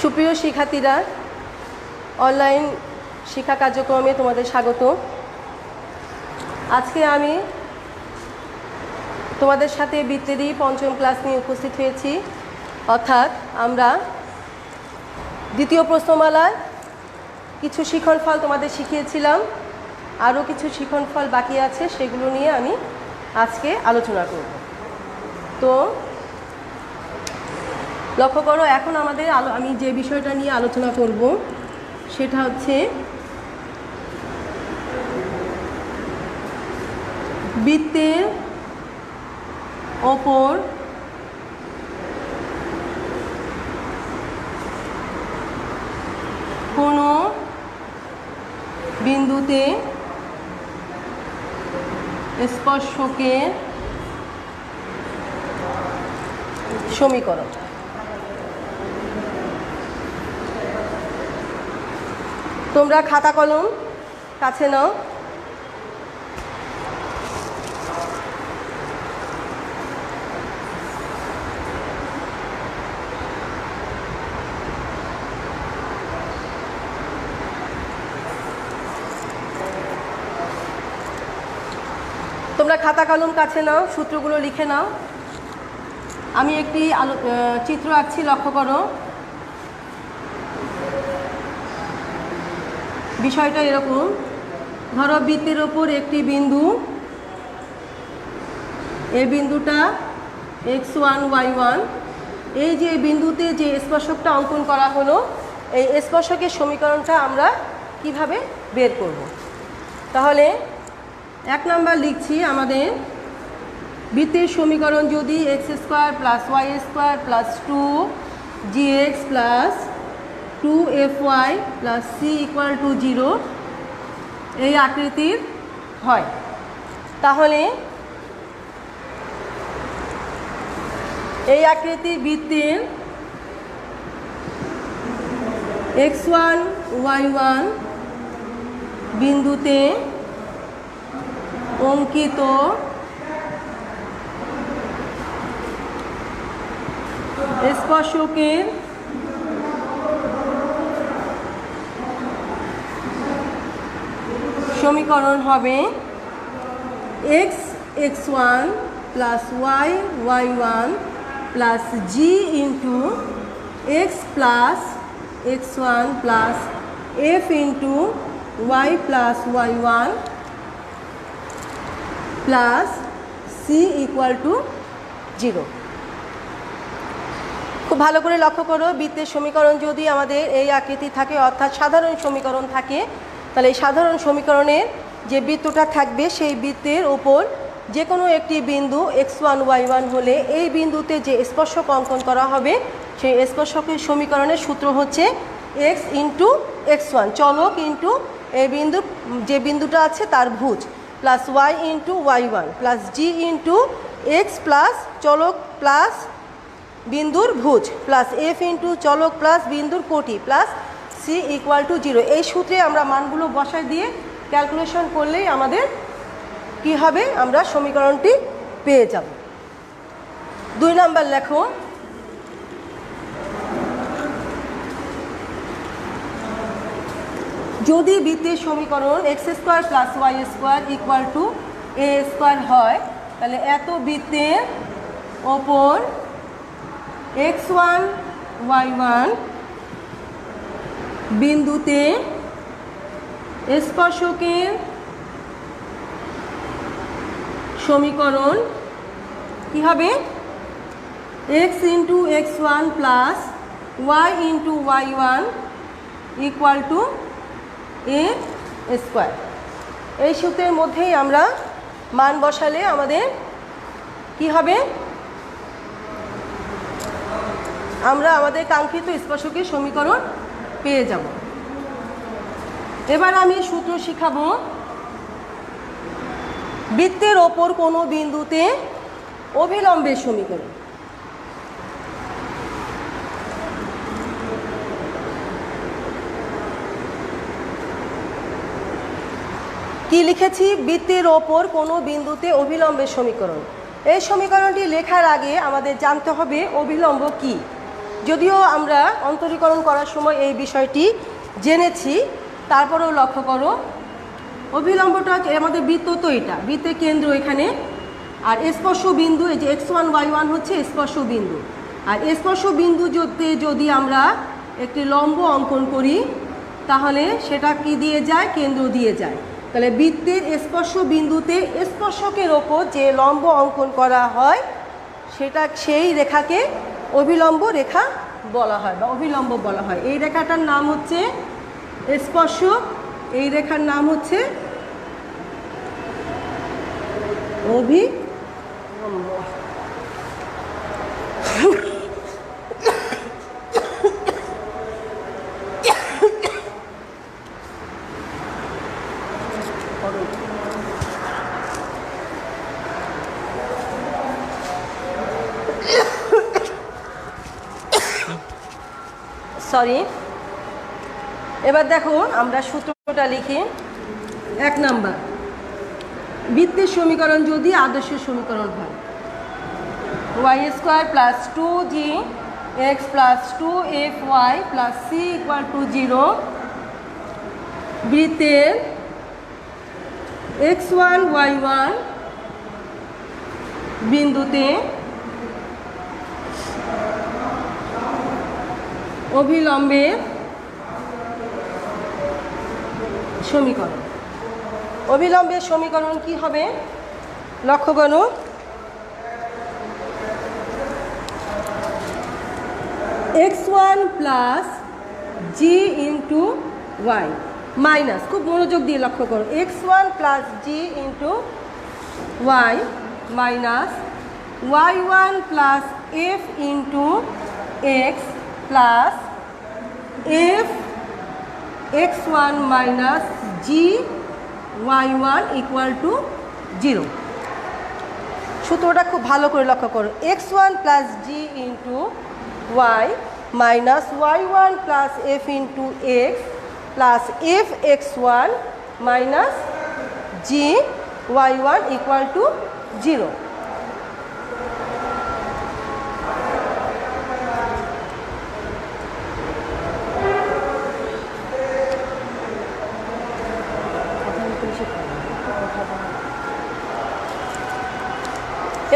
সুপ্রিয় শিক্ষার্থীরা, অনলাইন শিক্ষা কার্যক্রমে তোমাদের স্বাগত। আজকে আমি তোমাদের সাথে বৃত্তেরই পঞ্চম ক্লাস নিয়ে উপস্থিত হয়েছি। অর্থাৎ আমরা দ্বিতীয় প্রশ্নমালায় কিছু শিক্ষণফল তোমাদের শিখিয়েছিলাম, আরও কিছু শিক্ষণফল বাকি আছে, সেগুলো নিয়ে আমি আজকে আলোচনা করব। তো লক্ষ্য করো, এখন আমাদের আমি যে বিষয়টা নিয়ে আলোচনা করব সেটা হচ্ছে বৃত্তের ওপর কোনো বিন্দুতে স্পর্শকের সমীকরণ। তোমরা খাতা কলম কাছে নাও। তোমরা খাতা কলম কাছে নাও, সূত্রগুলো লিখে নাও। আমি একটি চিত্র আঁকছি, লক্ষ্য করো। বিষয়টা এরকম, ধরো বৃত্তের ওপর একটি বিন্দু, এই বিন্দুটা x1 y1, এই যে বিন্দুতে যে স্পর্শকটা অঙ্কন করা হলো, এই স্পর্শকের সমীকরণটা আমরা কিভাবে বের করব। তাহলে 1 নাম্বার লিখছি, আমাদের বৃত্তের সমীকরণ যদি x² + y² + 2gx + 2fy + c = 0 এই আকৃতির হয়, তাহলে এই আকৃতির বৃত্তের x1 y1 বিন্দুতে অঙ্কিত স্পর্শকের সমীকরণ হবে x1 + y1 + g × x + x1 + f × y + y1 + c = 0। খুব ভালো করে লক্ষ্য করো, বৃত্তের সমীকরণ যদি আমাদের এই আকৃতি থাকে, অর্থাৎ সাধারণ সমীকরণ থাকে, তাহলে এই সাধারণ সমীকরণের যে বৃত্তটা থাকবে সেই বৃত্তের ওপর যে কোনো একটি বিন্দু x1 y1 হলে এই বিন্দুতে যে স্পর্শক অঙ্কন করা হবে সেই স্পর্শকের সমীকরণের সূত্র হচ্ছে x × x1 চলক ইন্টু এই বিন্দু যে বিন্দুটা আছে তার ভুজ + y × y1 + g × x + চলক প্লাস বিন্দুর ভুজ + f × চলক প্লাস বিন্দুর কোটি + c = 0। এই সূত্রে আমরা মানগুলো বসায় দিয়ে ক্যালকুলেশন করলেই আমাদের কি হবে, আমরা সমীকরণটি পেয়ে যাব। 2 নাম্বার লেখো, যদি বৃত্তের সমীকরণ x² + y² = a² হয়, তাহলে এত বৃত্তের ওপর x1 y1 বিন্দুতে স্পর্শকের সমীকরণ কি হবে, x × x1 + y × y1 = a²। এই সূত্রের মধ্যেই আমরা মান বসালে আমাদের কি হবে, আমরা আমাদের কাঙ্ক্ষিত স্পর্শকের সমীকরণ পেয়ে যাব। এবার আমি সূত্র শিখাবো বৃত্তের ওপর কোনো বিন্দুতে অভিলম্বের সমীকরণ। কি লিখেছি, বৃত্তের ওপর কোনো বিন্দুতে অভিলম্বের সমীকরণ। এই সমীকরণটি লেখার আগে আমাদের জানতে হবে অভিলম্ব কি। যদিও আমরা অন্তরীকরণ করার সময় এই বিষয়টি জেনেছি, তারপরেও লক্ষ্য করো অভিলম্বটা আমাদের বৃত্ত তো এটা, বৃত্তের কেন্দ্র এখানে, আর স্পর্শ বিন্দু এই যে x1 y1 হচ্ছে স্পর্শ বিন্দু, আর স্পর্শ বিন্দু যদি আমরা একটি লম্ব অঙ্কন করি তাহলে সেটা কি দিয়ে যায়, কেন্দ্র দিয়ে যায়। তাহলে বৃত্তের স্পর্শ বিন্দুতে স্পর্শকের ওপর যে লম্ব অঙ্কন করা হয় সেটা সেই রেখাকে অভিলম্ব রেখা বলা হয় বা অভিলম্ব বলা হয়। এই রেখাটার নাম হচ্ছে স্পর্শক, এই রেখার নাম হচ্ছে অভিলম্ব। সরি, এবার দেখো আমরা সূত্রটা লিখি। 1 নাম্বার, বৃত্তের সমীকরণ যদি আদর্শ সমীকরণ হয়, y² + 2gx + 2fy + c = 0, বৃত্তের x1 y1 বিন্দুতে অভিলম্বের সমীকরণ। অভিলম্বের সমীকরণ কি হবে লক্ষ্য করো, x1 + g × y মাইনাস, খুব মনোযোগ দিয়ে লক্ষ্য করো, x1 + g × y minus y1 + f × x plus f x1 minus g y1 = 0। সূত্রটা খুব ভালো করে লক্ষ্য করো, x1 + g × y minus y1 + f × x plus f x1 minus g y1 = 0।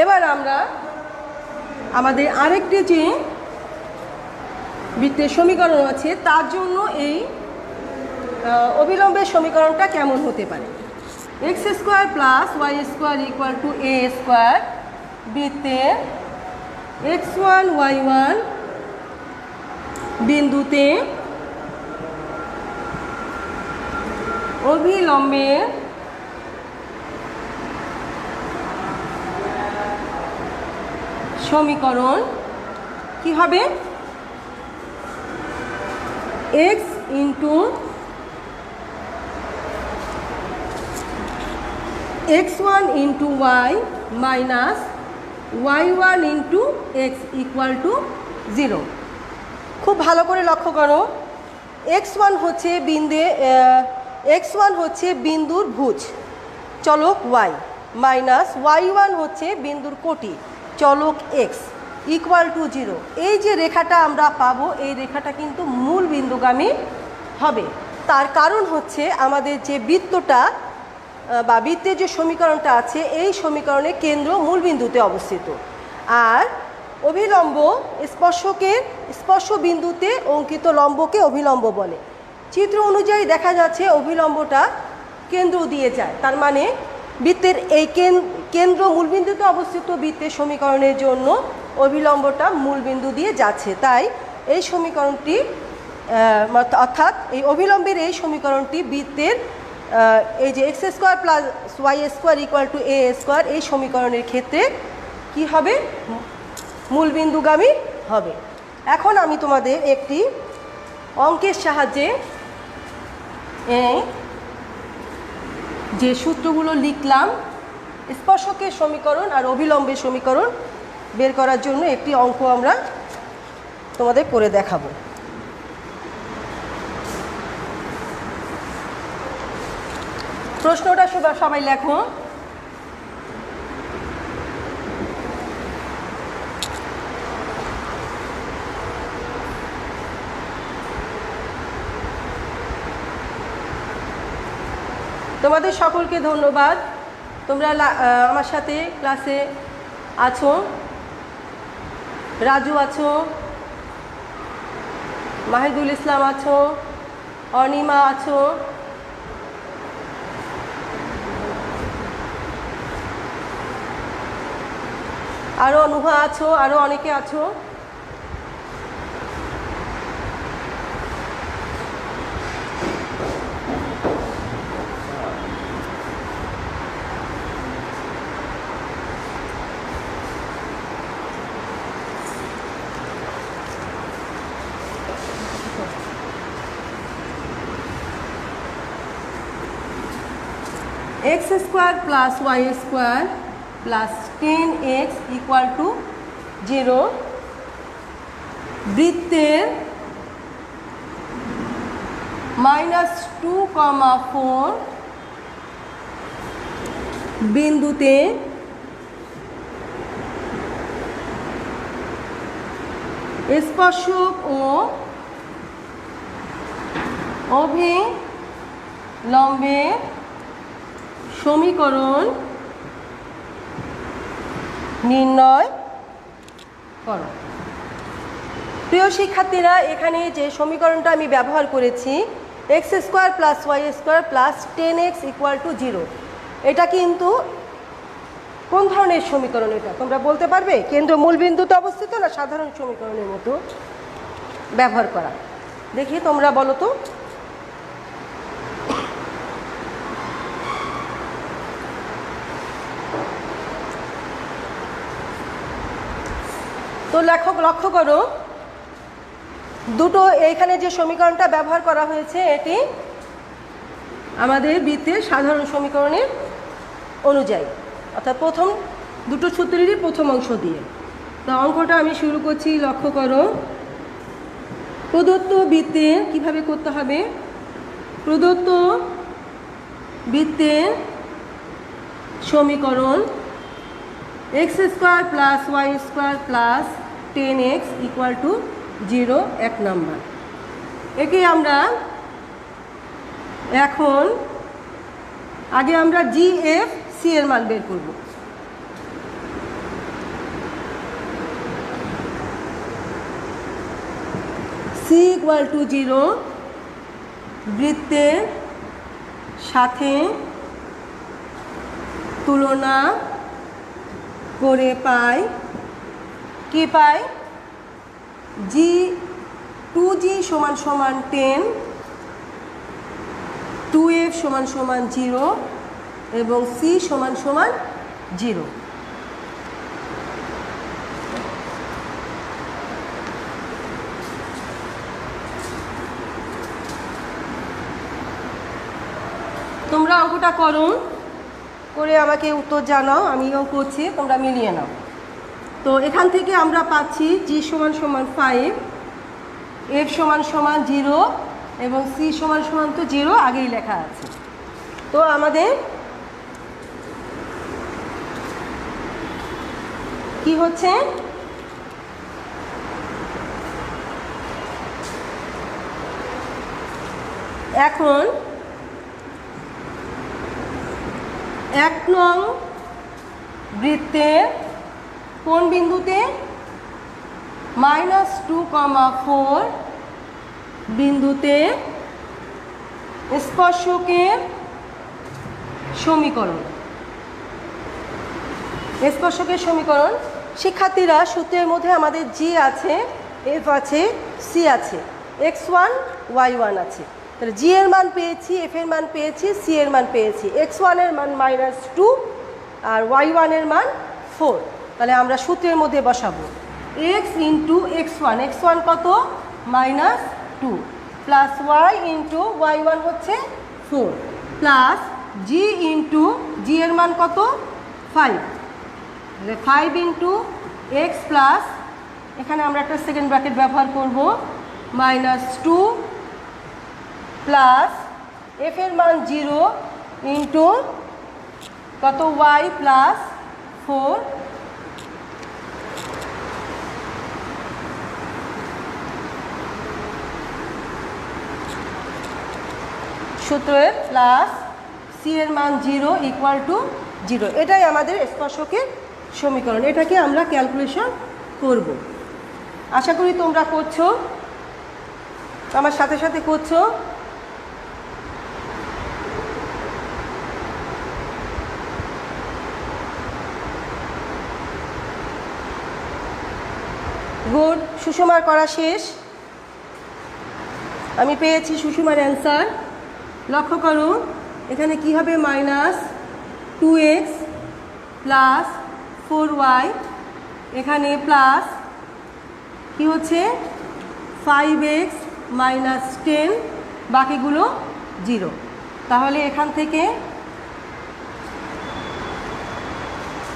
এবার আমরা আমাদের আরেকটি যে বৃত্তের সমীকরণ আছে তার জন্য এই অভিলম্বের সমীকরণটা কেমন হতে পারে। x² + y² = a² বৃত্তের x1 y1 বিন্দুতে অভিলম্বের সমীকরণ কি হবে, x × x1 × y minus y1 × x = 0। খুব ভালো করে লক্ষ্য করো, x1 হচ্ছে বিন্দুর ভুজ চলক y মাইনাস y1 হচ্ছে বিন্দুর কোটি চলক x = 0। এই যে রেখাটা আমরা পাবো এই রেখাটা কিন্তু মূল বিন্দুগামী হবে। তার কারণ হচ্ছে আমাদের যে বৃত্তটা বা বৃত্তের যে সমীকরণটা আছে এই সমীকরণে কেন্দ্র মূল বিন্দুতে অবস্থিত, আর অভিলম্ব স্পর্শকের স্পর্শ বিন্দুতে অঙ্কিত লম্বকে অভিলম্ব বলে। চিত্র অনুযায়ী দেখা যাচ্ছে অভিলম্বটা কেন্দ্র দিয়ে যায়, তার মানে বৃত্তের এই কেন্দ্র মূলবিন্দুতে অবস্থিত বৃত্তের সমীকরণের জন্য অভিলম্বটা মূলবিন্দু দিয়ে যাচ্ছে। তাই এই সমীকরণটি অর্থাৎ এই অভিলম্বের এই সমীকরণটি বৃত্তের এই যে x² + y² = a² এই সমীকরণের ক্ষেত্রে কি হবে, মূলবিন্দুগামী হবে। এখন আমি তোমাদের একটি অঙ্কের সাহায্যে এই যে সূত্রগুলো লিখলাম স্পর্শকের সমীকরণ আর অভিলম্বের সমীকরণ বের করার জন্য একটি অঙ্ক আমরা তোমাদের করে দেখাবো। প্রশ্নটা সবাই লেখো। তোমাদের সকলকে ধন্যবাদ। তোমরা আমার সাথে ক্লাসে আছো, রাজু আছো, মাহিদুল ইসলাম আছো, অনিমা আছো, আরও নুহা আছো, আরও অনেকে আছো। x square plus y square plus 10x equal to 0 বৃত্তের -2,4 বিন্দুতে স্পর্শক ও অভিলম্বের সমীকরণ নির্ণয় করো। প্রিয় শিক্ষার্থীরা, এখানে যে সমীকরণটা আমি ব্যবহার করেছি x square plus y square plus 10x equal to 0, এটা কিন্তু কোন ধরনের সমীকরণ? এটা তোমরা বলতে পারবে? কেন্দ্র মূলবিন্দুতে অবস্থিত না সাধারণ সমীকরণের মতো ব্যবহার করা? দেখি তোমরা বলো তো। তো লক্ষ্য করো, দুটো এইখানে যে সমীকরণটা ব্যবহার করা হয়েছে এটি আমাদের বৃত্তের সাধারণ সমীকরণের অনুযায়ী, অর্থাৎ প্রথম দুটো সূত্রেরই প্রথম অংশ দিয়ে। তো অঙ্কটা আমি শুরু করছি। লক্ষ্য করো, প্রদত্ত বৃত্তে কিভাবে করতে হবে। প্রদত্ত বৃত্তের সমীকরণ x square plus y square plus 10x equal to 0 এক নাম্বার। একে আমরা এখন আগে আমরা GFC এর মান বের করব। C ইকুয়াল টু 0 বৃত্তের সাথে তুলনা করে পাই কি পাই? 2G সমান সমান 10, 2F সমান সমান 0 এবং C সমান সমান 0। তোমরা অঙ্কটা করো, করে আমাকে উত্তর জানাও। আমিও করছি, তোমরা মিলিয়ে নাও। তো এখান থেকে আমরা পাচ্ছি G সমান সমান 5, F সমান সমান 0 এবং C সমান সমান তো 0 আগেই লেখা আছে। তো আমাদের কি হচ্ছে? এখন 1 নং বৃত্তের কোন বিন্দুতে -2,4 বিন্দুতে স্পর্শকের সমীকরণ। স্পর্শকের সমীকরণ শিক্ষার্থীরা, সূত্রের মধ্যে আমাদের G আছে, F আছে, C আছে, x1 y1 আছে। তাহলে G এর মান পেয়েছি, F এর মান পেয়েছি, C এর মান পেয়েছি। x1 এর মান -2 আর y1 এর মান 4। তাহলে আমরা সূত্রের মধ্যে বসাবো x ইন্টু x1, x1 কত? -2 প্লাস y ইন্টু y1 হচ্ছে 4 প্লাস g ইন্টু g এর মান কত? 5। তাহলে 5 ইন্টু x প্লাস, এখানে আমরা একটা সেকেন্ড ব্র্যাকেট ব্যবহার করব, -2 প্লাস f এর মান 0 ইন্টু কত? y প্লাস 4 সূত্রের প্লাস C সি এর মান 0 ইকুয়াল টু 0। এটাই আমাদের স্পর্শকের সমীকরণ। এটাকে আমরা ক্যালকুলেশন করব। আশা করি তোমরা করছো, আমার সাথে সাথে করছো। গুড, সুষমার করা শেষ। আমি পেয়েছি সুষমার অ্যান্সার। লক্ষ্য করো এখানে কি হবে, -2x প্লাস 4y, এখানে প্লাস কি হচ্ছে 5x মাইনাস 10, বাকিগুলো 0। তাহলে এখান থেকে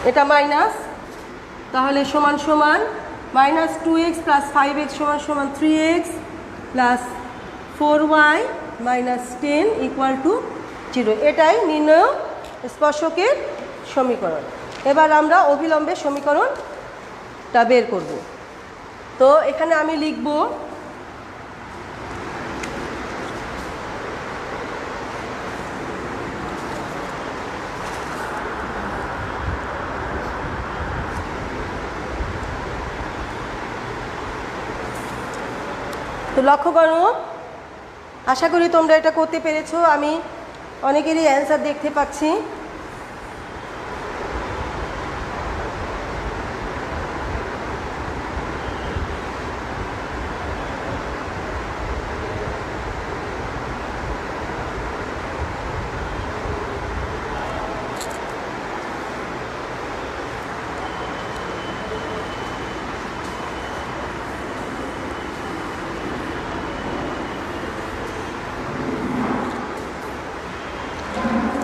এটা মাইনাস, তাহলে সমান সমান -2x প্লাস 5x সমান সমান 3x plus 4y minus 10 equal to 0। এটাই নির্ণয় স্পর্শকের সমীকরণ। এবার আমরা অভিলম্বের সমীকরণটা বের করব। তো এখানে আমি লিখব তো লক্ষ্য করো, আশা করি তোমরা এটা করতে পেরেছো। আমি অনেকেরই অ্যান্সার দেখতে পাচ্ছি।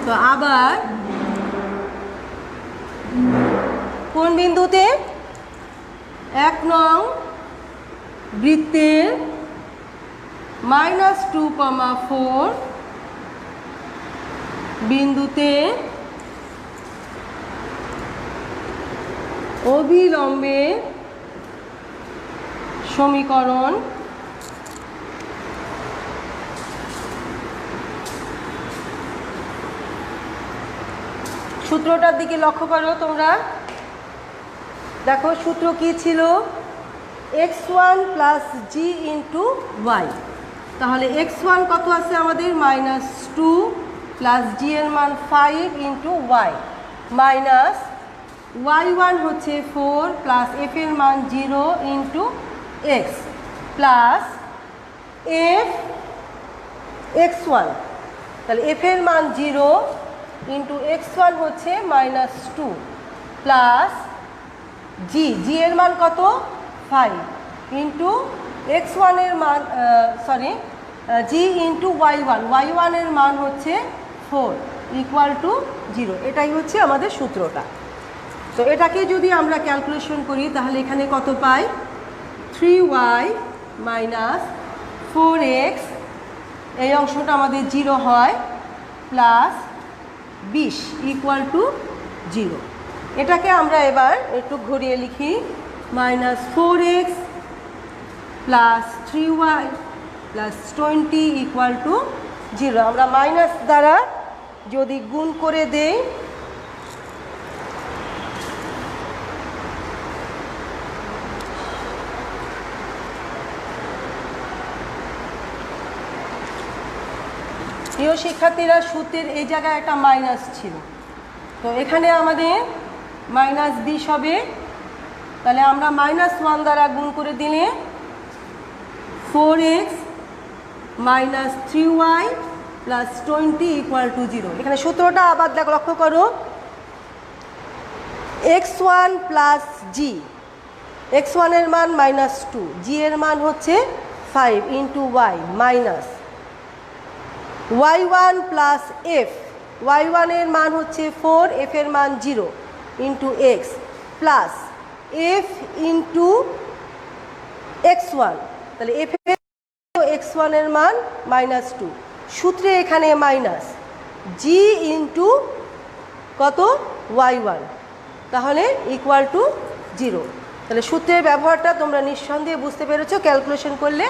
তো আবার কোন বিন্দুতে 1 নং বৃত্তের -2,4 বিন্দুতে অভিলম্বে সমীকরণ সূত্রটার দিকে লক্ষ্য করো তোমরা। দেখো সূত্র কি ছিল, x1 প্লাস জি ইন্টু ওয়াই। তাহলে x1 কত আছে আমাদের, -2 প্লাস জি এর মান 5 ইন্টু ওয়াই, মাইনাস y1 হচ্ছে 4 প্লাস এফ এর মান 0 into X plus F x1। তাহলে এফ এর মান 0 ইন্টু x1 হচ্ছে -2 প্লাস জি এর মান কত 5 ইন্টু x1 এর মান জি ইন্টু y1 এর মান হচ্ছে 4 ইকুয়াল টু 0। এটাই হচ্ছে আমাদের সূত্রটা। তো এটাকে যদি আমরা ক্যালকুলেশন করি তাহলে এখানে কত পাই, 3y মাইনাস 4x, এই অংশটা আমাদের 0 হয়, প্লাস 20 ইকুয়াল টু 0। এটাকে আমরা এবার একটু ঘুরিয়ে লিখি, -4x plus 3y plus 20 equal to 0। আমরা মাইনাস দ্বারা যদি গুণ করে দেই প্রিয় শিক্ষার্থীরা, সূত্রের এই জায়গায় একটা মাইনাস ছিল, তো এখানে আমাদের -20 হবে। তাহলে আমরা -1 দ্বারা গুণ করে দিলে 4x minus 3y plus 20 equal to 0। এখানে সূত্রটা আবার লক্ষ্য করো, x1 প্লাস জি, x1 এর মান -2, জি এর মান হচ্ছে 5 into Y, minus y1 plus F, y1 এর মান হচ্ছে 4, এফ এর মান 0 into X plus F into x1। তাহলে এফ x1 এর মান -2, সূত্রে এখানে মাইনাস জি ইন্টু কত y1, তাহলে ইকুয়াল টু 0। তাহলে সূত্রের ব্যবহারটা তোমরা নিঃসন্দেহে বুঝতে পেরেছো। ক্যালকুলেশন করলে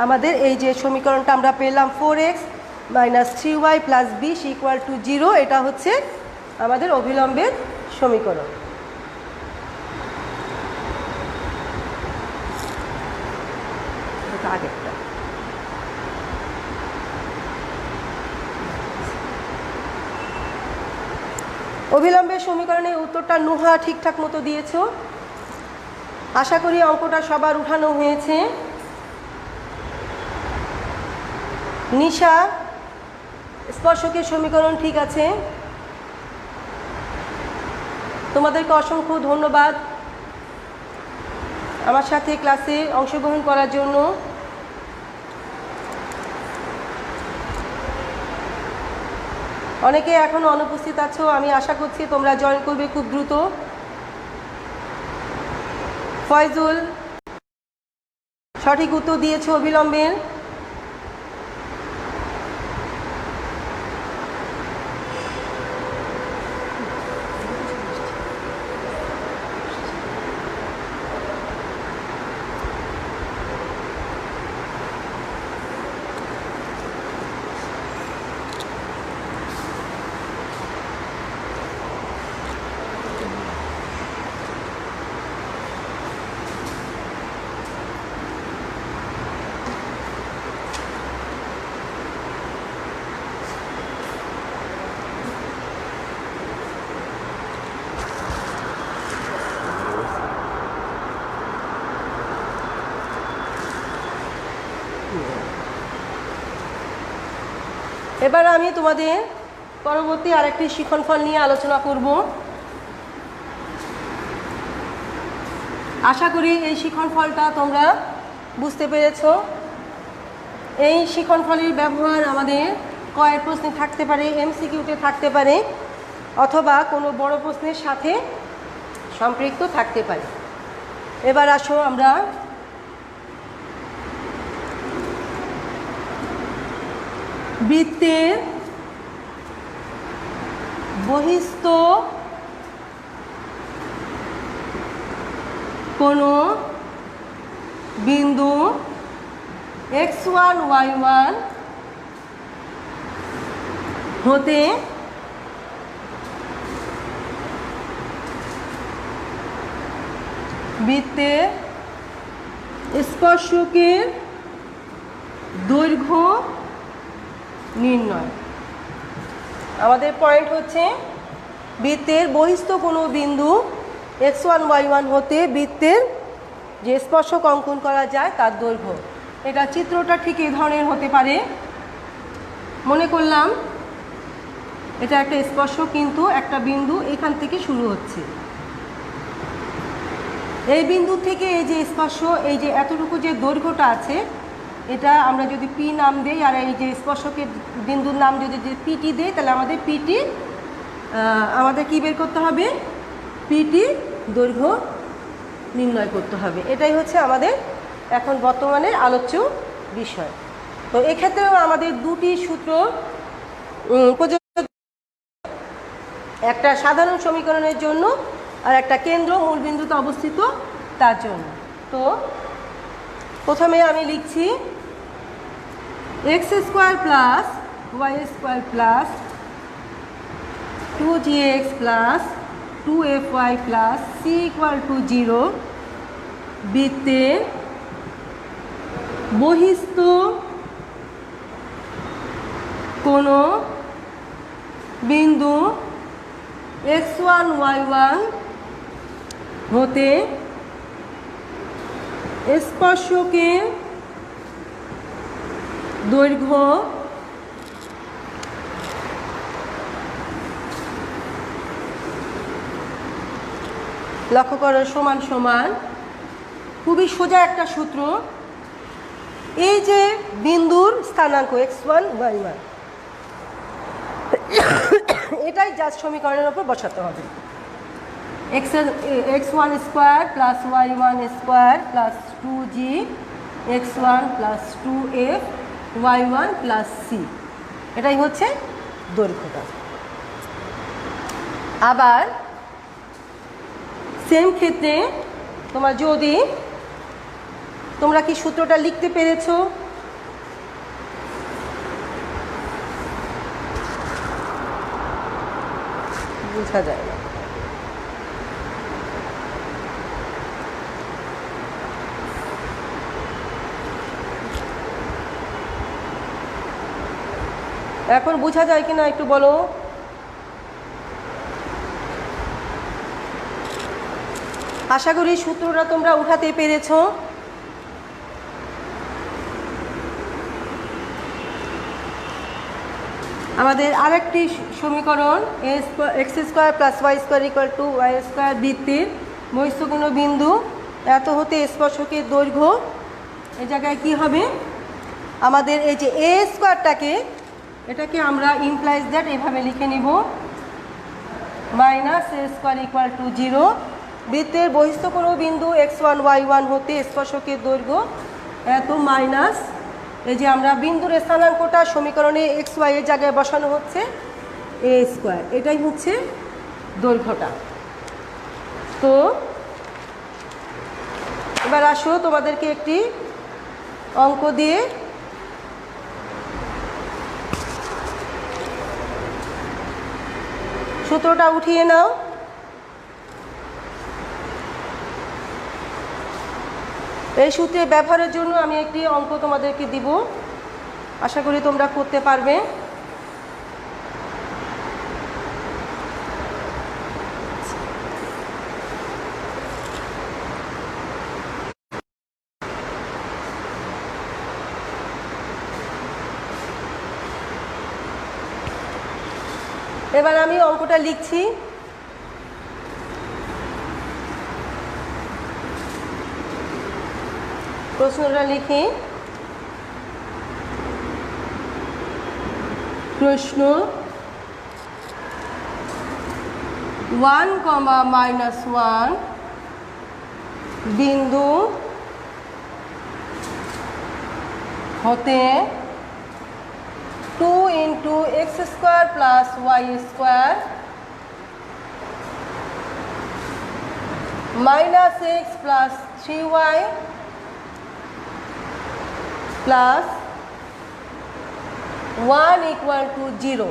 আমাদের এই যে সমীকরণটা আমরা পেলাম 4x minus 3y plus B equal to 0। এটা হচ্ছে আমাদের অভিলম্বের সমীকরণ। আগেরটা অভিলম্বের সমীকরণের উত্তরটা নুহা ঠিকঠাক মতো দিয়েছ। আশা করি অঙ্কটা সবার উঠানো হয়েছে। নিশা স্পর্শকের সমীকরণ ঠিক আছে। তোমাদেরকে অসংখ্য ধন্যবাদ আমার সাথে ক্লাসে অংশগ্রহণ করার জন্য। অনেকে এখনো অনুপস্থিত আছো, আমি আশা করছি তোমরা জয়েন করবে খুব দ্রুত। ফয়জুল সঠিক উত্তর দিয়েছো অবিলম্বের। এবার আমি তোমাদের পরবর্তী আরেকটি শিক্ষণফল নিয়ে আলোচনা করব। আশা করি এই শিক্ষণফলটা তোমরা বুঝতে পেরেছ। এই শিক্ষণফলের ব্যবহার আমাদের কয়েক প্রশ্নে থাকতে পারে, এমসিকিউতে থাকতে পারে, অথবা কোনো বড় প্রশ্নের সাথে সম্পৃক্ত থাকতে পারে। এবার আসো আমরা বৃত্তের বহিস্থ কোনো বিন্দু x1 y1 হতে বৃত্তের স্পর্শকের দৈর্ঘ্য নির্ণয়। আমাদের পয়েন্ট হচ্ছে বৃত্তের বহিস্থ কোনো বিন্দু x1 y1 হতে বৃত্তের যে স্পর্শক অঙ্কন করা যায় তার দৈর্ঘ্য। এটা চিত্রটা ঠিক এই ধরনের হতে পারে। মনে করলাম এটা একটা স্পর্শক, কিন্তু একটা বিন্দু এখান থেকে শুরু হচ্ছে। এই বিন্দু থেকে এই যে স্পর্শ, এই যে এতটুকু যে দৈর্ঘ্যটা আছে, এটা আমরা যদি পি নাম দেই, আর এই যে স্পর্শকের বিন্দুর নাম যদি পিটি দেই, তাহলে আমাদের পিটি আমাদের কী বের করতে হবে? পিটি দৈর্ঘ্য নির্ণয় করতে হবে। এটাই হচ্ছে আমাদের এখন বর্তমানে আলোচ্য বিষয়। তো এক্ষেত্রেও আমাদের দুটি সূত্র প্রযোজ্য, একটা সাধারণ সমীকরণের জন্য আর একটা কেন্দ্র মূলবিন্দুতে অবস্থিত তার জন্য। তো প্রথমে আমি লিখছি x² + y² + 2gx + 2fy + c = 0 বৃত্তের বহিস্থ কোনো বিন্দু x1 y1 হতে স্পর্শকের দৈর্ঘ্য লক্ষ্য করো সমান সমান, খুবই সোজা একটা সূত্র। এই যে বিন্দুর স্থানাঙ্ক x1 y1, এটাই জাস্ট সমীকরণের উপর বসাতে হবে। x1² + y1² + 2g x1 + 2f y1 + c, এটাই হচ্ছে দৈর্ঘ্যটা। আবার সেম ক্ষেত্রে তোমরা কি সূত্রটা লিখতে পেরেছো? বোঝা যায় না। এখন বোঝা যায় কিনা একটু বলো। আশা করি সূত্রটা তোমরা উঠাতে পেরেছ। আমাদের আরেকটি সমীকরণ X square plus Y square equal to Y square বৃত্তের বহিঃস্থ বিন্দু এত হতে স্পর্শকের দৈর্ঘ্য, এই জায়গায় কি হবে, আমাদের এই যে এ স্কোয়ারটাকে এটাকে আমরা ইমপ্লাইজ দ্যাট এভাবে লিখে নিব minus A square equal to 0। বৃত্তের বহিঃস্থ বিন্দু x1 y1 হতে স্পর্শকের দৈর্ঘ্য এত মাইনাস এই যে আমরা বিন্দুর স্থানাঙ্কটা সমীকরণে এক্স ওয়াই এর জায়গায় বসানো হচ্ছে এ স্কোয়ার, এটাই হচ্ছে দৈর্ঘ্যটা। তো এবার আসো তোমাদেরকে একটি অঙ্ক দিয়ে সূত্রটা উঠিয়ে নাও। এই সূত্রে ব্যবহারের জন্য আমি একটি অঙ্ক তোমাদেরকে দিব, আশা করি তোমরা করতে পারবে। এবার আমি অঙ্কটা লিখছি। প্রশ্নটা লিখি। প্রশ্ন 1, -1 বিন্দু হতে 2 × x² + y² - x + 3y plus 1 = 0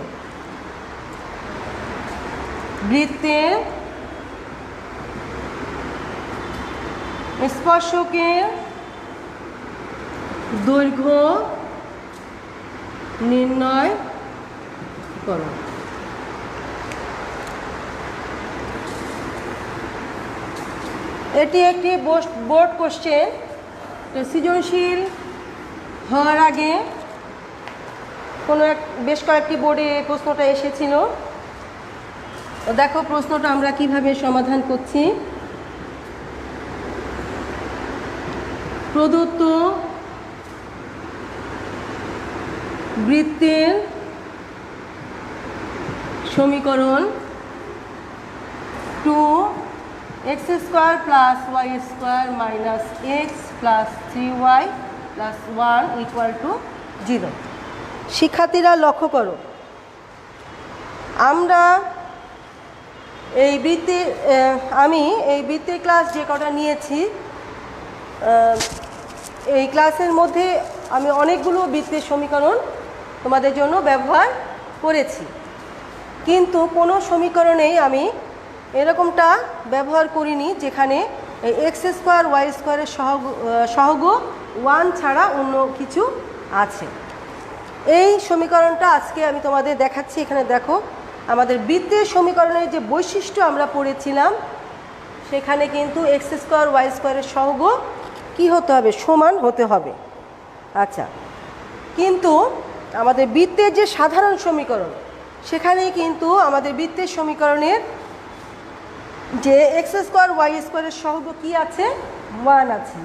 বৃত্তের স্পর্শকের দৈর্ঘ্য নির্ণয় করো। এটি একটি বোর্ড কোশ্চেন। সৃজনশীল হওয়ার আগে বেশ কয়েকটি বোর্ডে প্রশ্নটা এসেছিল। দেখো প্রশ্নটা আমরা কিভাবে সমাধান করছি। প্রদত্ত বৃত্তের সমীকরণ 2x² + y² - x + 3y + 1 = 0। শিক্ষার্থীরা লক্ষ্য করো, আমরা আমি এই বৃত্তের ক্লাস যে কটা নিয়েছি এই ক্লাসের মধ্যে আমি অনেকগুলো বৃত্তের সমীকরণ তোমাদের জন্য ব্যবহার করেছি, কিন্তু কোনো সমীকরণেই আমি এরকমটা ব্যবহার করিনি যেখানে x² y² এর সহগ 1 ছাড়া অন্য কিছু আছে। এই সমীকরণটা আজকে আমি তোমাদের দেখাচ্ছি। এখানে দেখো আমাদের বৃত্তের সমীকরণের যে বৈশিষ্ট্য আমরা পড়েছিলাম সেখানে কিন্তু x² y² এর সহগ কি হতে হবে, সমান হতে হবে। আচ্ছা, কিন্তু আমাদের বৃত্তের যে সাধারণ সমীকরণ সেখানে কিন্তু আমাদের বৃত্তের সমীকরণের যে x² y² এর সহগ কি আছে, 1 আছে।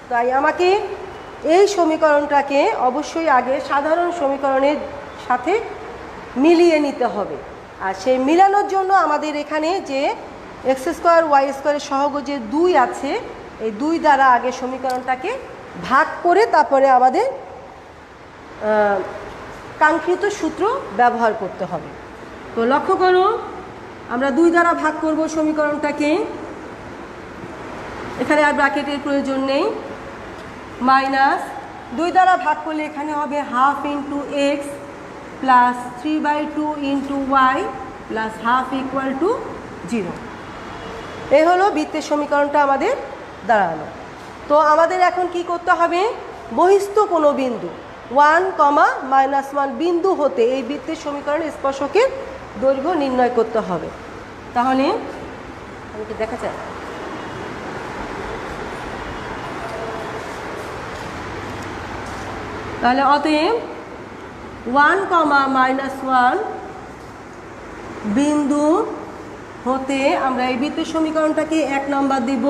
তাই আমাকে এই সমীকরণটাকে অবশ্যই আগে সাধারণ সমীকরণের সাথে মিলিয়ে নিতে হবে। আর সেই মিলানোর জন্য আমাদের এখানে যে x² y² এর সহগ যে 2 আছে, এই 2 দ্বারা আগে সমীকরণটাকে ভাগ করে তারপরে আমাদের কাঙ্ক্ষিত সূত্র ব্যবহার করতে হবে। তো লক্ষ্য করো, আমরা 2 দ্বারা ভাগ করব সমীকরণটাকে। এখানে আর ব্র্যাকেটের প্রয়োজন নেই। মাইনাস 2 দ্বারা ভাগ করলে এখানে হবে 1/2 × x + 3/2 × y plus half equal to 0। এই হলো বৃত্তের সমীকরণটা আমাদের দাঁড়ালো। তো আমাদের এখন কি করতে হবে, বহিস্থ কোনো বিন্দু 1, -1 বিন্দু হতে এই বৃত্তের সমীকরণের স্পর্শকের দৈর্ঘ্য নির্ণয় করতে হবে। তাহলে আমাকে দেখা যায়, তাহলে অতএব 1, -1 বিন্দু হতে আমরা এই বৃত্তের সমীকরণটাকে 1 নম্বর দিব।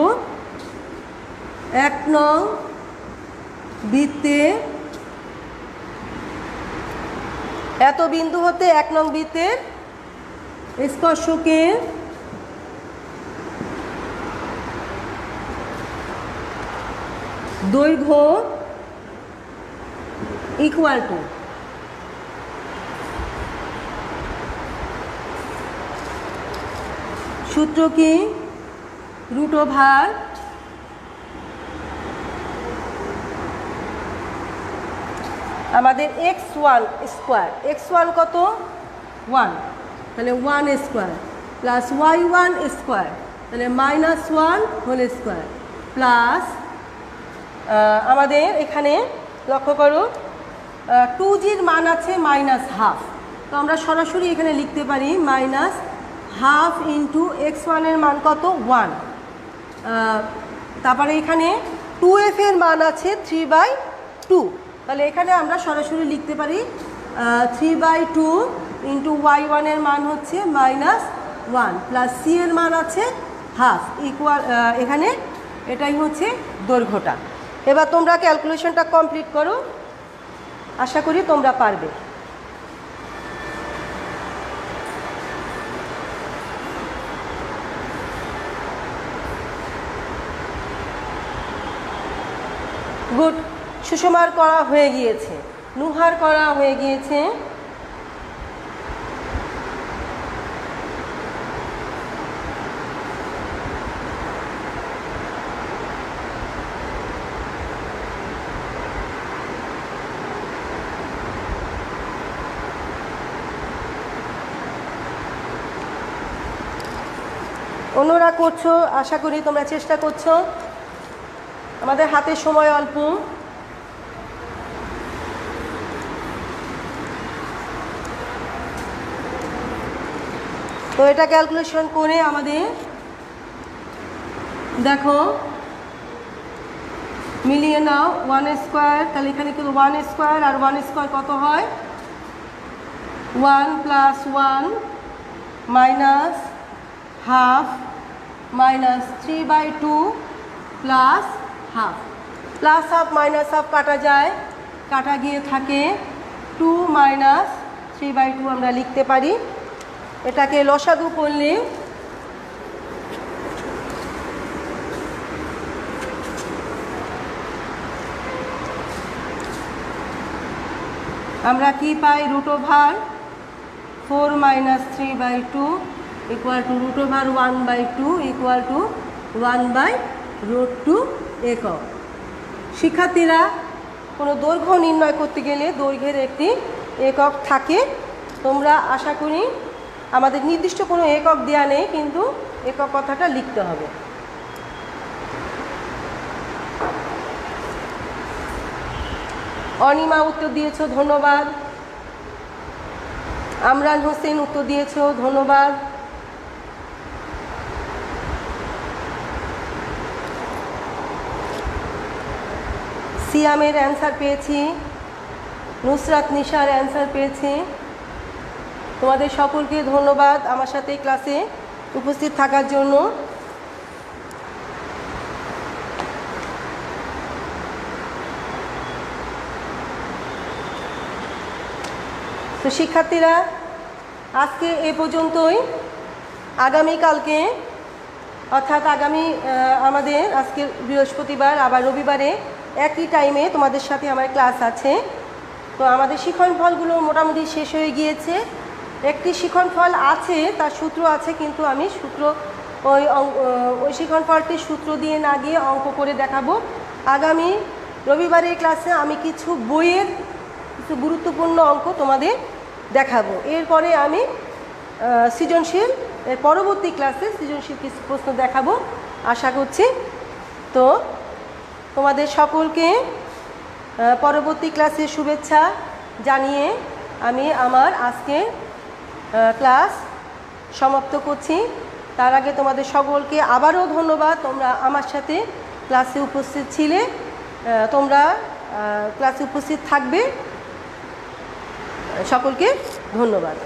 1 নং বৃত্তে এত বিন্দু হতে 1 নং বৃত্তের স্পর্শকের দৈর্ঘ্য ইকুয়াল টু সূত্র কি, √, আমাদের x1 স্কোয়ার, x1 কত 1, তাহলে 1 স্কোয়ার প্লাস y1 স্কোয়ার, তাহলে -1 হোল স্কোয়ার প্লাস আমাদের এখানে লক্ষ্য করো 2gর মান আছে -1/2, তো আমরা সরাসরি এখানে লিখতে পারি -1/2 ইন্টু x1 এর মান কত 1, তারপরে এখানে 2f এর মান আছে 3/2, তাহলে এখানে আমরা সরাসরি লিখতে পারি 3/2 ইন্টু y1 এর মান হচ্ছে -1 প্লাস c এর মান আছে হাফ ইকুয়াল, এখানে এটাই হচ্ছে দৈর্ঘ্যটা। এবার তোমরা ক্যালকুলেশনটা কমপ্লিট করো, আশা করি তোমরা পারবে। গুড, সুষমার করা হয়ে গিয়েছে, নুহার করা হয়ে গিয়েছে। অন্যরা করছো, আশা করি তোমরা চেষ্টা করছো। আমাদের হাতে সময় অল্প, তো এটা ক্যালকুলেশন করে আমাদের দেখো মিলিয়ে নাও 1 স্কোয়ার, তাহলে এখানে কিন্তু 1 স্কোয়ার আর 1 স্কোয়ার কত হয় 1 + 1 -1/2 -3/2 plus half, plus half minus half কাটা যায়, কাটা গিয়ে থাকে 2 - 3/2 আমরা লিখতে পারি। এটাকে লসাগু করলে আমরা কি পাই, √4 - 3/2 ইকুয়াল টু √1/2 ইকুয়াল টু 1/√2 একক। শিক্ষার্থীরা কোনো দৈর্ঘ্য নির্ণয় করতে গেলে দৈর্ঘ্যের একটি একক থাকে। তোমরা আশা করি, আমাদের নির্দিষ্ট কোনো একক দেওয়া নেই, কিন্তু একক কথাটা লিখতে হবে। অনিমা উত্তর দিয়েছ, ধন্যবাদ। আমরান হোসেন উত্তর দিয়েছ, ধন্যবাদ। সিয়ামের অ্যান্সার পেয়েছি, নুসরাত নিশার অ্যান্সার পেয়েছি। তোমাদের সকলকে ধন্যবাদ আমার সাথে ক্লাসে উপস্থিত থাকার জন্য। তো শিক্ষার্থীরা, আজকে এ পর্যন্তই। আগামীকালকে অর্থাৎ আমাদের আজকে বৃহস্পতিবার, আবার রবিবারে একই টাইমে তোমাদের সাথে আমার ক্লাস আছে। তো আমাদের শিক্ষণফলগুলো মোটামুটি শেষ হয়ে গিয়েছে। একটি শিক্ষণফল আছে, তার সূত্র আছে, কিন্তু আমি ওই শিক্ষণফলটির সূত্র দিয়ে না গিয়ে অঙ্ক করে দেখাবো। আগামী রবিবারের ক্লাসে আমি কিছু বইয়ের কিছু গুরুত্বপূর্ণ অঙ্ক তোমাদের দেখাবো। এরপরে আমি সৃজনশীল এর পরবর্তী ক্লাসে সৃজনশীল কিছু প্রশ্ন দেখাবো আশা করছি। তো তোমাদের সকলকে পরবর্তী ক্লাসে শুভেচ্ছা জানিয়ে আমি আমার আজকে ক্লাস সমাপ্ত করছি। তার আগে তোমাদের সকলকে আবারও ধন্যবাদ, তোমরা আমার সাথে ক্লাসে উপস্থিত ছিলে, তোমরা ক্লাসে উপস্থিত থাকবে। সকলকে ধন্যবাদ।